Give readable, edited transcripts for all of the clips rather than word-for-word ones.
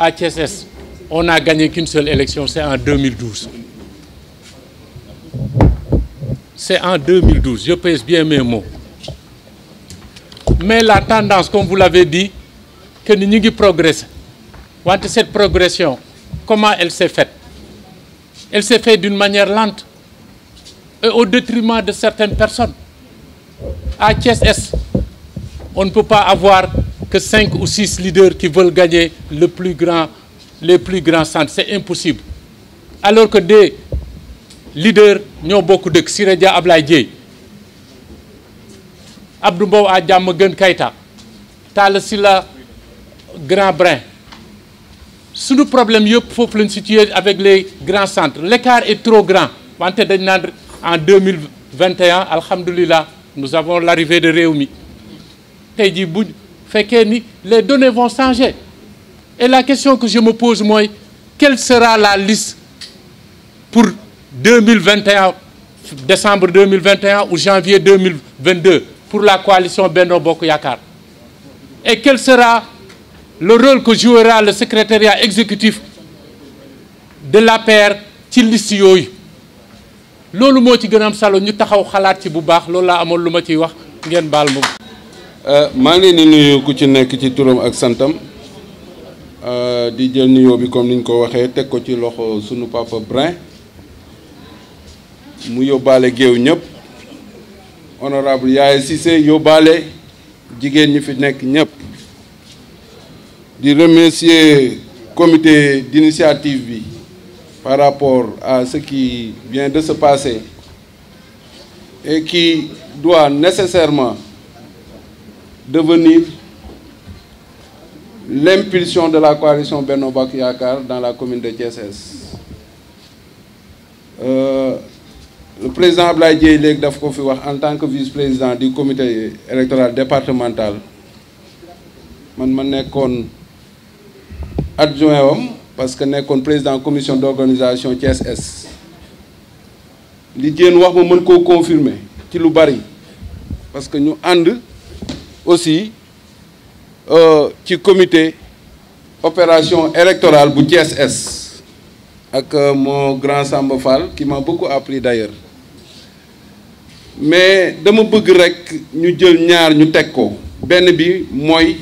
à Thiès-Est, on n'a gagné qu'une seule élection, c'est en 2012. C'est en 2012, je pèse bien mes mots. Mais la tendance, comme vous l'avez dit, que nous avons progressé. Cette progression, comment elle s'est faite? Elle s'est faite d'une manière lente et au détriment de certaines personnes. À Thiès-Est, on ne peut pas avoir que 5 ou 6 leaders qui veulent gagner les plus grands centres. C'est impossible. Alors que des leaders, nous avons beaucoup de Siredia Ablaye Dieye, Abdou Mbow à Diamaguène Keïta, Talla Sylla Grand Brin. Sous le problème, il faut le situer avec les grands centres. L'écart est trop grand. En 2021, alhamdoulilah, nous avons l'arrivée de Réumi. Les données vont changer. Et la question que je me pose, moi, quelle sera la liste pour 2021, décembre 2021 ou janvier 2022 pour la coalition Benno Bokk Yakaar? Et quel sera le rôle que jouera le secrétariat exécutif de l'APR ci liste yooyu? Loolu moo ci gën a am solo ñu taxaw xalaat ci bu baax. Loolu laa amoon lu ma ciy wax, ngeen baal moom. maa ngi leen di nuyu ku ci nekk ci turam ak santam di jël nuyoo bi comme niñ ko waxee teg ko ci loxo sunu papa Brin mu yóbbaale géew ñëpp, honorable Yaye Cissé yóbbaale jigéen ñi fi nekk ñëpp. di remercier comité d'initiative bi par rapport à ce qui vient de se passer et qui doit nécessairement devenir l'impulsion de la coalition Benno Bokk Yakaar dans la commune de Thiès-Est. Le président Ablaye Dieye léegi daf ko fi wax en tant que vice-président du comité électoral départemental, man ma nekkoon adjoint wam parce que nekkoon président commission d'organisation Thiès-Est. li jéen wax ma mën koo confirmer ci lu bari parce que ñu ànd aussi ci comité opération électorale bu Thiès-Est ak mon grand Samba Fall qui m'a beaucoup appris d'ailleurs. Mais dama bëgg rek ñu jël ñaar ñu teg ko. benn bi mooy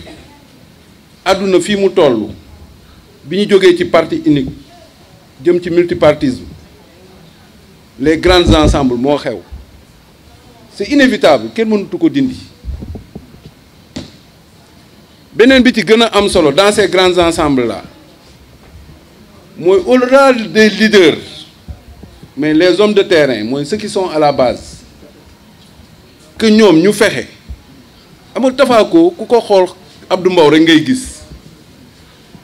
àdduna fii mu toll bi ñu jógee ci parti unique jëm ci multipartisme, les grands ensembles moo xew. C'est inévitable, kenn mënatu ko dindi. beneen bi ci gën a am solo dans ces grands ensembles là mooy au-delà des leaders, mais les hommes de terrain, mooy ceux qui sont à la base, que ñoom ñu fexe amul tafaako ku ko xool Abdou Mbow rek ngay gis.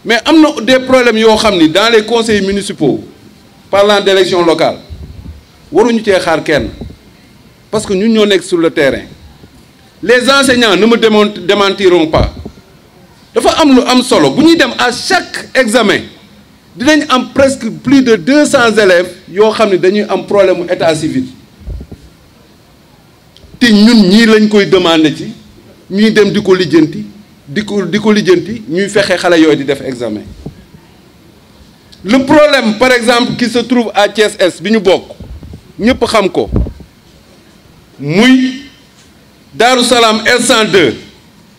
Mais am na des problèmes yoo xam ni dans les conseils municipaux parlant d'élections locales waruñu cee xaar kenn parce que ñun ñoo nekk sur le terrain. Les enseignants ne me démentiront pas. dafa am lu am solo bu ñuy dem à chaque examen dinañ am presque plus de 200 élèves yoo xam ne dañuy am problème mu état civil te ñun ñii lañ koy demander ci ñuy dem di ko lijjanti di ko lijjanti ñuy fexe xale yooyu di def examen. Le problème par exemple qui se trouve à Thiès-Est bi ñu bokk ñëpp xam ko muy Darou Salam L102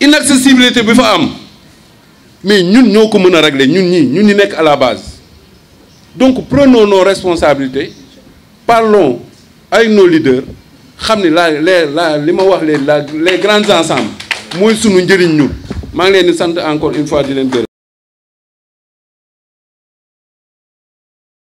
inaccessibilité bi fa am. Mais ñun ñoo ko mën a régler ñun ñi nekk à la base. Donc prenons nos responsabilités, parlons avec nos leaders xam ni li ma wax les grands ensembles mooy sunu njëriñ ñun. maa ngi leen di sant encore une fois di leen gërëm.